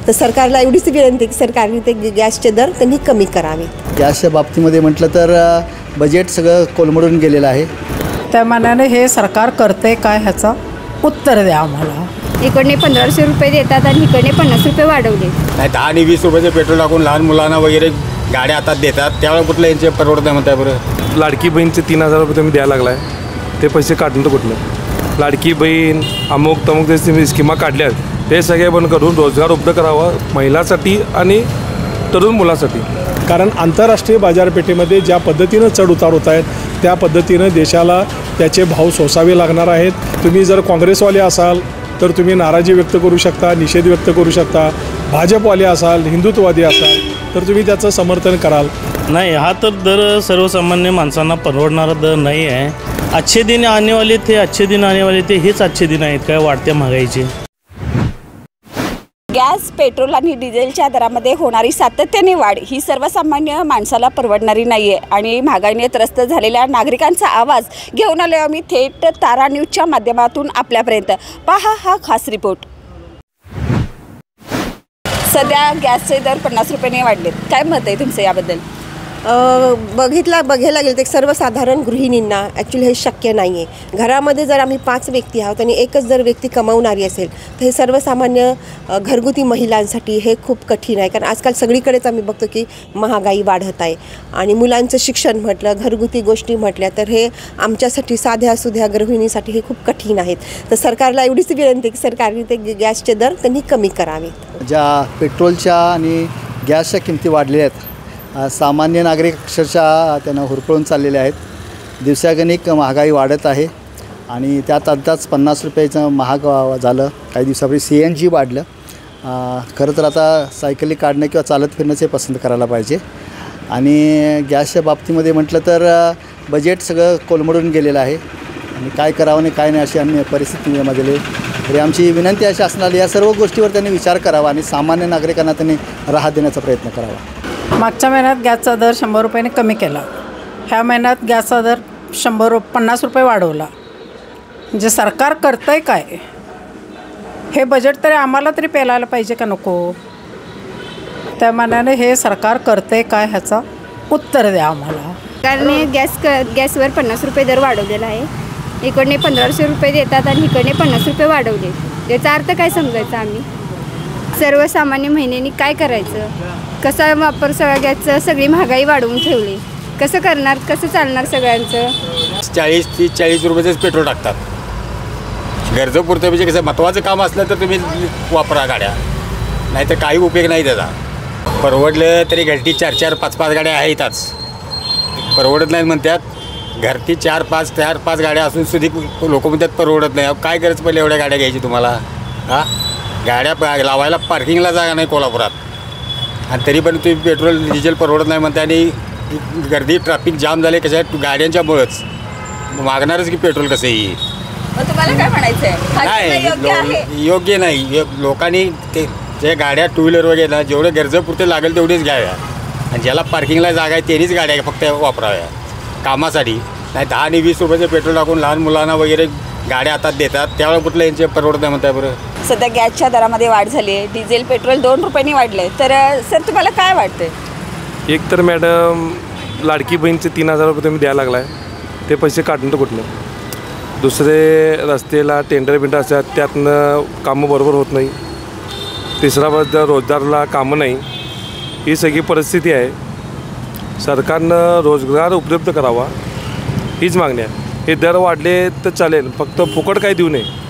तर सरकारला एवढीच विनंती की सरकारने ते गॅसचे दर त्यांनी कमी करावे। गॅसच्या बाबतीमध्ये म्हटलं तर बजेट सगळं कोलमडून गेलेलं आहे। त्या मानाने हे सरकार करते काय ह्याचं उत्तर द्या आम्हाला। इकडने 1500 रुपये देतात आणि इकडने 50 रुपये वाढवले। नाही 10 आणि 20 रुपयाचे पेट्रोल टाकून लहान मुलांना वगैरे गाड्या हातात देतात, त्यावेळेला कुठलं यांचे परवडत नाही म्हणताय बरं। लाडकी बहीणचे 3000 रुपये तुम्ही द्यायला लागलाय, ते पैसे काढून तर कुठलं? लाडकी बहीण अमुक तमुक जे स्कीमा काढल्या ते सगळे बंद करून रोजगार उपलब्ध करावा महिलांसाठी आणि तरुण मुलांसाठी। कारण आंतरराष्ट्रीय बाजारपेठेमध्ये ज्या पद्धतीनं चढ उतार होत आहेत त्या पद्धतीनं देशाला त्याचे भाव सोसावे लागणार आहेत। तुम्ही जर काँग्रेसवाले असाल तर तुम्ही नाराजी व्यक्त करू शकता, निषेध व्यक्त करू शकता। भाजपवाले असाल, हिंदुत्ववादी असाल तर तुम्ही त्याचं समर्थन कराल। नाही, हा तर दर सर्वसामान्य माणसांना परवडणारा दर नाही आहे। अच्छे दिन आने वाले थे, अच्छे दिन आने वाले थे, हेच अच्छे दिन आहेत काय वाढत्या महागाईचे। गॅस, पेट्रोल आणि डिझेलच्या दरामध्ये होणारी सातत्याने वाढ ही सर्वसामान्य माणसाला परवडणारी नाही आहे आणि महागाईने त्रस्त झालेल्या नागरिकांचा आवाज घेऊन आलो आम्ही थेट तारा न्यूजच्या माध्यमातून आपल्यापर्यंत। पहा हा खास रिपोर्ट। सध्या गॅसचे दर 50 रुपयाने वाढलेत, काय मत आहे तुमचं याबद्दल? बघायला गेलं तर सर्वसाधारण गृहिणींना ॲक्च्युली हे शक्य नाही आहे। घरामध्ये जर आम्ही 5 व्यक्ती आहोत आणि एकच जर व्यक्ती कमावणारी असेल तर हे सर्वसामान्य घरगुती महिलांसाठी हे खूप कठीण आहे। कारण आजकाल सगळीकडेच आम्ही बघतो की महागाई वाढत आहे आणि मुलांचं शिक्षण म्हटलं, घरगुती गोष्टी म्हटल्या तर हे आमच्यासाठी साध्या सुध्या गृहिणीसाठी हे खूप कठीण आहेत। तर सरकारला एवढीच विनंती की सरकारने ते गॅसचे दर त्यांनी कमी करावे। ज्या पेट्रोलच्या आणि गॅसच्या किमती वाढलेल्या आहेत, सामान्य नागरिक अक्षरशः त्यांना हुरपळून चाललेले आहेत। दिवसागणिक महागाई वाढत आहे आणि त्यात आताच 50 रुपयाचं महाग झालं। काही दिवसापूर्वी CNG वाढलं। खरं तर आता सायकली काढणं किंवा चालत फिरणंच हे पसंत करायला पाहिजे। आणि गॅसच्या बाबतीमध्ये म्हटलं तर बजेट सगळं कोलमडून गेलेलं आहे आणि काय करावं आणि काय नाही अशी आम्ही परिस्थिती निर्माण झाली। तरी आमची विनंती आहे शासनाला या सर्व गोष्टीवर त्यांनी विचार करावा आणि सामान्य नागरिकांना त्यांनी राहत देण्याचा प्रयत्न करावा। मागच्या महिन्यात गॅसचा दर 100 रुपयाने कमी केला, ह्या महिन्यात गॅसचा दर 50 रुपये वाढवला। म्हणजे सरकार करतंय काय? हे बजेट तरी आम्हाला तरी पेलायला पाहिजे का नको? त्या मानाने हे सरकार करते काय ह्याचं उत्तर द्या आम्हाला। सरकारने गॅसवर 50 रुपये दर वाढवलेला आहे। इकडने 1500 रुपये देतात आणि इकडने 50 रुपये वाढवले। याचा अर्थ काय समजायचा आम्ही? सर्वसामान्य महिन्यांनी काय करायचं? कसा वापर सगळ्या गॅसचं? सगळी महागाई वाढवून ठेवली, कसं करणार, कसं चालणार सगळ्यांचं? 40 रुपयाचंच पेट्रोल टाकतात। गरजेपुरतं म्हणजे कसं महत्त्वाचं काम असलं तर तुम्ही वापरा गाड्या, नाही तर काही उपयोग नाही त्याचा। परवडलं तरी घरटी 4-4, 5-5 गाड्या आहेतच, परवडत नाहीत म्हणतात। घरटी 4-5 गाड्या असून सुद्धा लोक म्हणतात परवडत नाही। काय गरज पडली एवढ्या गाड्या घ्यायची तुम्हाला? गाड्या लावायला पार्किंगला जागा नाही कोल्हापुरात आणि तरी पण तुम्ही पेट्रोल डिझेल परवडत नाही म्हणते आणि गर्दी ट्रॅफिक जाम झाले कशा गाड्यांच्यामुळंच मागणारच की पेट्रोल कसंही। तुम्हाला काय म्हणायचं आहे? नाही, योग्य नाही। लोकांनी ते जे गाड्या 2 व्हीलर वगैरे ना जेवढे गरजेपुरते लागेल तेवढीच घ्याव्या आणि ज्याला पार्किंगला जागा आहे त्यांनीच गाड्या फक्त वापराव्या कामासाठी। नाही 10 आणि 20 रुपयाचे पेट्रोल टाकून लहान मुलांना वगैरे गाड्या हातात देतात, त्यावेळेला कुठलं यांचे परवडत नाही म्हणताय बरं। सध्या गॅसच्या दरामध्ये वाढ झाली आहे, डिझेल पेट्रोल 2 रुपयांनी वाढले, तर सर तुम्हाला काय वाटतंय? एक तर मॅडम लाडकी बहीणचे 3000 रुपये तुम्ही द्यायला लागलाय, ते पैसे काढून तर कुठलं? दुसरे रस्त्याला टेंडर असतात त्यातनं कामं बरोबर होत नाही। तिसरा रोजगारला कामं नाही, ही सगळी परिस्थिती आहे। सरकारनं रोजगार उपलब्ध करावा हीच मागणी आहे। हे दर वाढले तर चालेल, फक्त फुकट काही देऊ नये।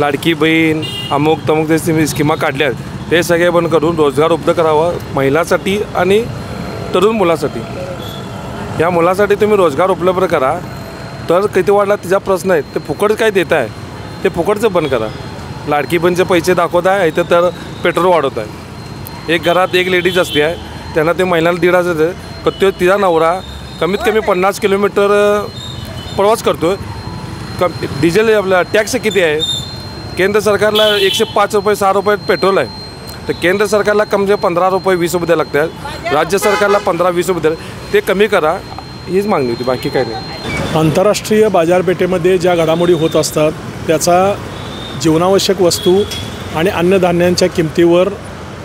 लाडकी बहीण अमुक तमुक जे स्कीमा काढल्या ते सगळे बंद करून रोजगार उपलब्ध करावा महिलांसाठी आणि तरुण मुलांसाठी। या मुलांसाठी तुम्ही रोजगार उपलब्ध करा तर किती वाढला तिचा प्रश्न आहे। ते फुकट काय देत आहे ते फुकटचं बंद करा। लाडकी बहीणचे पैसे दाखवत आहे इथं तर पेट्रोल वाढवत आहे। एक घरात एक लेडीज असते आहे, त्यांना ते महिन्याला 1,500 देते, तो तिचा नवरा कमीत कमी 50 किलोमीटर प्रवास करतो। डिझेल आपला टॅक्स किती आहे? केंद्र सरकारला 105 रुपये 6 रुपये पेट्रोल आहे, तर केंद्र सरकारला कम से 15 रुपये 20 रुपये लागतात, राज्य सरकारला 15-20 रुपये ते कमी करा, हीच मागणी होती, बाकी काही नाही। आंतरराष्ट्रीय बाजारपेठेमध्ये ज्या घडामोडी होत असतात त्याचा जीवनावश्यक वस्तू आणि अन्नधान्यांच्या किमतीवर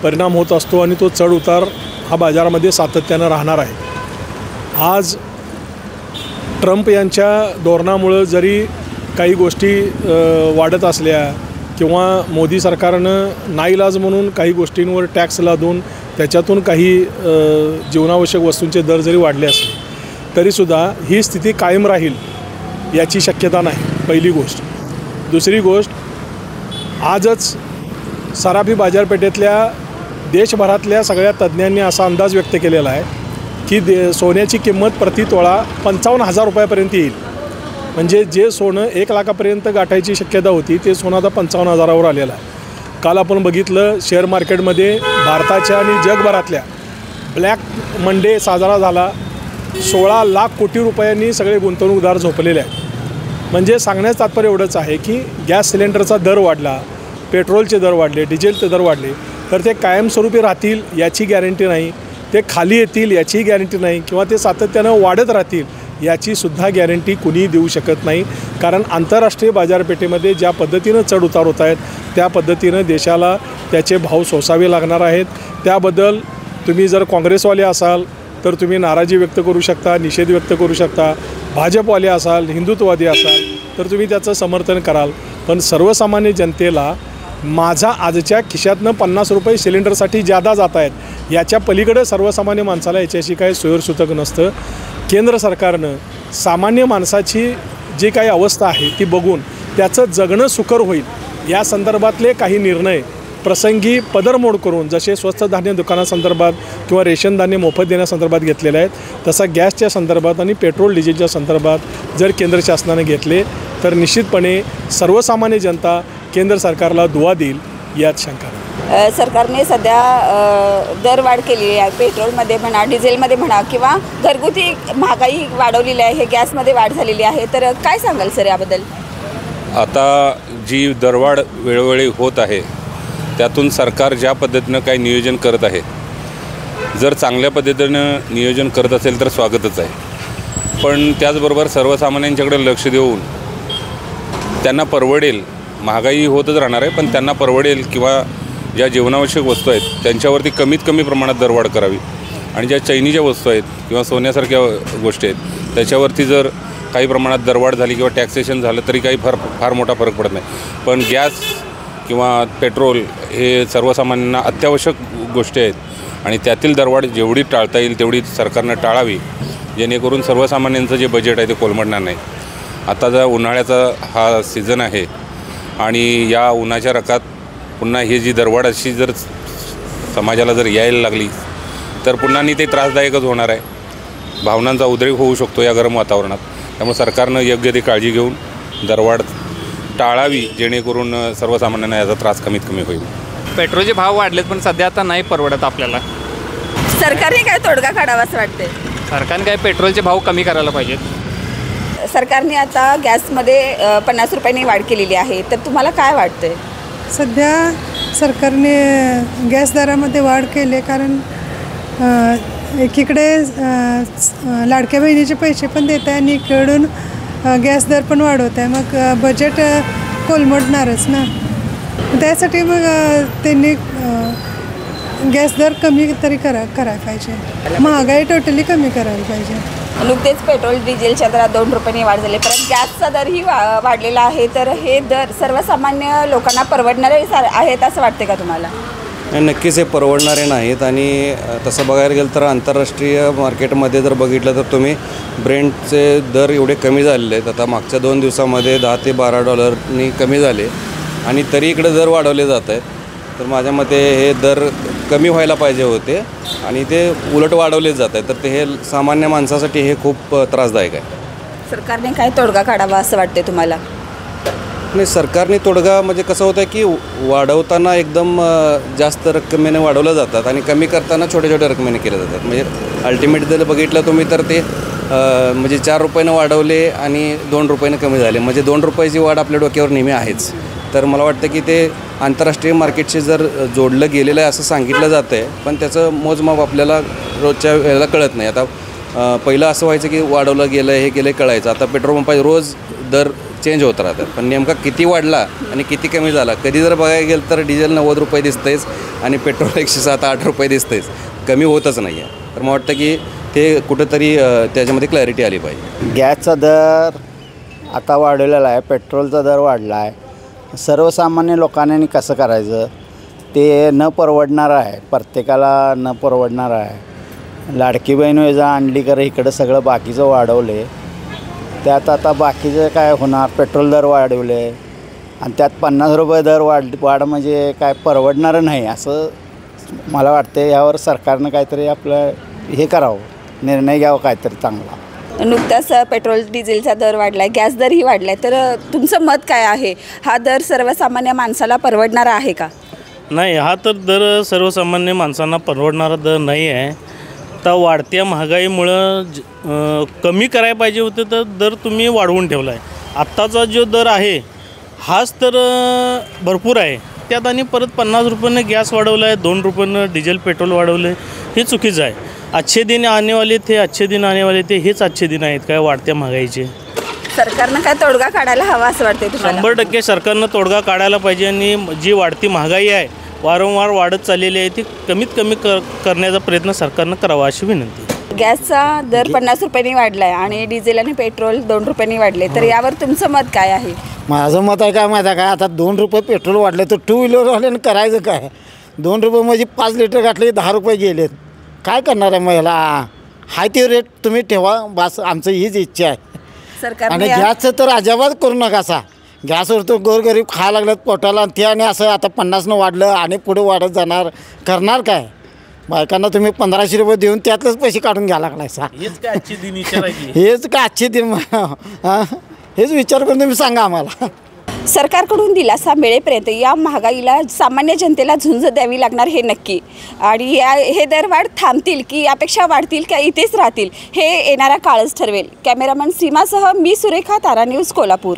परिणाम होत असतो आणि तो चढ उतार हा बाजारामध्ये सातत्यानं राहणार आहे. आज ट्रम्प यांच्या धोरणामुळं जरी काही गोष्टी वाढत असल्या किंवा मोदी सरकारनं नाईलाज म्हणून काही गोष्टींवर टॅक्स लादून त्याच्यातून काही जीवनावश्यक वस्तूंचे दर जरी वाढले असले तरीसुद्धा ही स्थिती कायम राहील याची शक्यता नाही, पहिली गोष्ट. दुसरी गोष्ट, आजच सराफी बाजारपेठेतल्या देशभरातल्या सगळ्या तज्ज्ञांनी असा अंदाज व्यक्त केलेला आहे की सोन्याची किंमत प्रति तोळा 55,000 रुपयापर्यंत येईल. म्हणजे जे सोनं 1 लाखापर्यंत गाठायची शक्यता होती ते सोनं आता 55,000वर आलेलं आहे. काल आपण बघितलं शेअर मार्केटमध्ये भारताच्या आणि जगभरातल्या ब्लॅक मंडे साजरा झाला. 16 लाख कोटी रुपयांनी सगळे गुंतवणूकदार झोपलेले आहेत. म्हणजे सांगण्याचं तात्पर्य एवढंच आहे की गॅस सिलेंडरचा दर वाढला, पेट्रोलचे दर वाढले, डिझेलचे दर वाढले तर ते कायमस्वरूपी राहतील याची गॅरंटी नाही, ते खाली येतील याचीही गॅरंटी नाही किंवा ते सातत्यानं वाढत राहतील याचीसुद्धा गॅरंटी कुणीही देऊ शकत नाही. कारण आंतरराष्ट्रीय बाजारपेठेमध्ये ज्या पद्धतीनं चढ उतार होत आहेत त्या पद्धतीनं देशाला त्याचे भाव सोसावे लागणार आहेत. त्याबद्दल तुम्ही जर काँग्रेसवाले असाल तर तुम्ही नाराजी व्यक्त करू शकता, निषेध व्यक्त करू शकता. भाजपवाले असाल, हिंदुत्ववादी असाल तर तुम्ही त्याचं समर्थन कराल. पण सर्वसामान्य जनतेला माझा आजच्या खिशातनं 50 रुपये सिलेंडरसाठी जादा जात आहेत याच्या पलीकडे सर्वसामान्य माणसाला याच्याशी काही सोयरसूतक नसतं. केंद्र सरकारनं सामान्य माणसाची जी काही अवस्था आहे ती बघून त्याचं जगणं सुकर होईल या संदर्भातले काही निर्णय प्रसंगी पदरमोड करून जसे स्वस्त धान्य दुकानासंदर्भात किंवा रेशन धान्य मोफत देण्यासंदर्भात घेतलेले आहेत तसा गॅसच्या संदर्भात आणि पेट्रोल डिझेलच्या संदर्भात जर केंद्र शासनाने घेतले तर निश्चितपणे सर्वसामान्य जनता केंद्र सरकारला दुवा देईल यात शंका नाही. सरकारने सध्या दरवाढ केलेली आहे, पेट्रोलमध्ये म्हणा, डिझेलमध्ये म्हणा किंवा घरगुती महागाई वाढवलेली आहे, गॅसमध्ये वाढ झालेली आहे. तर काय सांगाल सर याबद्दल? आता जी दरवाढ वेळोवेळी होत आहे त्यातून सरकार ज्या पद्धतीनं काही नियोजन करत आहे, जर चांगल्या पद्धतीनं नियोजन करत असेल तर स्वागतच आहे. पण त्याचबरोबर सर्वसामान्यांच्याकडे लक्ष देऊन त्यांना परवडेल, महागाई होतच राहणार आहे पण त्यांना परवडेल किंवा ज्या जीवनावश्यक वस्तू आहेत त्यांच्यावरती कमीत कमी प्रमाणात दरवाढ करावी आणि ज्या चैनीच्या वस्तू आहेत किंवा सोन्यासारख्या गोष्टी आहेत त्याच्यावरती जर काही प्रमाणात दरवाढ झाली किंवा टॅक्सेशन झालं तरी काही फार मोठा फरक पडत नाही. पण गॅस किंवा पेट्रोल हे सर्वसामान्यांना अत्यावश्यक गोष्टी आहेत आणि त्यातील दरवाढ जेवढी टाळता येईल तेवढी सरकारनं टाळावी जेणेकरून सर्वसामान्यांचं जे बजेट आहे ते कोलमडणार नाही. आता जर उन्हाळ्याचा हा सीझन आहे आणि या उन्हाच्या रकात पुन्हा ही जी दरवाढ अशी जर समाजाला जर यायला लागली तर पुन्हा ते त्रासदायकच होणार आहे. भावनांचा उद्रेक होऊ शकतो या गरम वातावरणात. त्यामुळे सरकारनं योग्य ती काळजी घेऊन दरवाढ टाळावी जेणेकरून सर्वसामान्यांना याचा त्रास कमीत कमी होईल. पेट्रोलचे भाव वाढलेत पण सध्या आता नाही परवडत आपल्याला. सरकारने काय तोडगा काढावा असं वाटते? सरकारने काय पेट्रोलचे भाव कमी करायला पाहिजेत. सरकारने आता गॅसमध्ये 50 रुपयांनी वाढ केलेली आहे तर तुम्हाला काय वाटतंय? सध्या सरकारने गॅस दरामध्ये वाढ केली कारण एकीकडे लाडक्या बहिणीचे पैसे पण देत आहे आणि इकडून गॅस दर पण वाढवत आहे. मग बजेट कोलमडणारच ना. त्यासाठी मग त्यांनी गॅस दर कमी तरी करायला पाहिजे, महागाई टोटली कमी करायला पाहिजे. नुकतेच पेट्रोल डिझेलच्या दरात 2 रुपयांनी वाढ झाली परंतु गॅसचा दरही वाढलेला आहे. तर हे दर सर्वसामान्य लोकांना परवडणारे आहेत असं वाटते का तुम्हाला? नक्कीच हे परवडणारे नाहीत आणि तसं बघायला गेलं तर आंतरराष्ट्रीय मार्केटमध्ये जर बघितलं तर तुम्ही ब्रेंटचे दर एवढे कमी झालेले आहेत. आता मागच्या 2 दिवसामध्ये $10 ते $12 कमी झाले आणि तरी इकडे दर वाढवले जात आहेत. तर माझ्या मते हे दर कमी व्हायला पाहिजे होते आणि ते उलट वाढवले जात आहेत. तर ते हे सामान्य माणसासाठी हे खूप त्रासदायक आहे. सरकारने काय तोडगा काढावा असं वाटते तुम्हाला? नाही, सरकारने तोडगा म्हणजे कसं होतं की वाढवताना एकदम जास्त रकमेने वाढवलं जातात आणि कमी करताना छोट्या छोट्या रकमेने केले जातात. म्हणजे अल्टिमेट जर बघितलं तुम्ही तर ते म्हणजे 4 रुपयानं वाढवले आणि 2 रुपयानं कमी झाले. म्हणजे 2 रुपयाची वाढ आपल्या डोक्यावर नेहमी आहेच. तर मला वाटतं की ते आंतरराष्ट्रीय मार्केटशी जर जोडलं गेलेलं आहे असं सांगितलं जातं आहे पण त्याचं मोजमाप आपल्याला रोजच्या वेळेला कळत नाही. आता पहिलं असं व्हायचं की वाढवलं गेलं हे केलं कळायचं. आता पेट्रोल पंपाचे रोज दर चेंज होत राहतात, पण नेमका किती वाढला आणि किती कमी झाला, कधी जर बघायला गेलं तर डिझेल 90 रुपये दिसतेच आणि पेट्रोल 107-8 रुपये दिसतेच, कमी होतच नाही आहे. तर मला वाटतं की ते कुठंतरी त्याच्यामध्ये क्लॅरिटी आली पाहिजे. गॅसचा दर आता वाढवलेला आहे, पेट्रोलचा दर वाढला आहे. सर्वसामान्य लोकांनी कसं करायचं ते न परवडणार आहे, प्रत्येकाला न परवडणार आहे. लाडकी बहीण योजना आणली कर इकडं सगळं बाकीचं वाढवले, त्यात आता बाकीचं काय होणार, पेट्रोल दर वाढवले आणि त्यात 50 रुपये दर वाढ म्हणजे काय परवडणारं नाही असं मला वाटते. यावर सरकारनं काहीतरी आपलं हे करावं, निर्णय घ्यावा काहीतरी चांगला. नुकताच पेट्रोल डिझेलचा दर वाढला आहे, गॅस दरही वाढला आहे, तर तुमचं मत काय आहे? हा दर सर्वसामान्य माणसाला परवडणारा आहे का? नाही, हा तर दर सर्वसामान्य माणसांना परवडणारा दर नाही आहे. आता वाढत्या महागाईमुळं कमी करायला पाहिजे होते तर दर तुम्ही वाढवून ठेवला आहे. आत्ताचा जो दर आहे हाच तर भरपूर आहे, त्यात आणि परत 50 रुपयानं गॅस वाढवला आहे, 2 रुपयानं डिझेल पेट्रोल वाढवलं आहे, हे चुकीचं आहे. अच्छे दिन आने वाले थे, अच्छे दिन आने वाले थे, हेच अच्छे दिन आहेत काय वाढत्या महागाईचे. सरकारनं काय तोडगा काढायला हवा असं वाटते तुम्हाला? 100% सरकारनं तोडगा काढायला पाहिजे आणि जी वाढती महागाई आहे वारंवार वाढत चाललेली आहे ती कमीत कमी करण्याचा प्रयत्न सरकारनं करावा अशी विनंती. गॅसचा दर 50 रुपयांनी वाढला आहे आणि डिझेल आणि पेट्रोल 2 रुपयांनी वाढले, तर यावर तुमचं मत काय आहे? माझं मत आहे काय माहिती आहे काय, आता 2 रुपये पेट्रोल वाढले तर 2 व्हीलरवाल्यानं करायचं काय? 2 रुपये म्हणजे 5 लिटर घातले 10 रुपये गेलेत, काय करणार आहे? महिला हाय ते रेट तुम्ही ठेवा बस, आमचं हीच इच्छा आहे. आणि गॅसचं तर अजिबात करू नका असा. गॅसवर तो गोरगरीब खायला लागल्यात पोटाला, ते आणि असं आता 50नं वाढलं आणि पुढे वाढत जाणार, करणार काय? बायकांना तुम्ही 1500 रुपये देऊन त्यातलेच पैसे काढून घ्यायला लागलाय सा. हेच काय आजची दिन विचारायची, हेच काय आजचे दिन हेच विचार करून तुम्ही सांगा आम्हाला. सरकारकडून दिलासा मिळेपर्यंत या महागाईला सामान्य जनतेला झुंज द्यावी लागणार हे नक्की. आणि हे दरवाढ थांबतील की यापेक्षा वाढतील का इथेच राहतील हे येणारा काळच ठरवेल. कॅमेरामन सीमासह मी सुरेखा, तारा न्यूज, कोल्हापूर.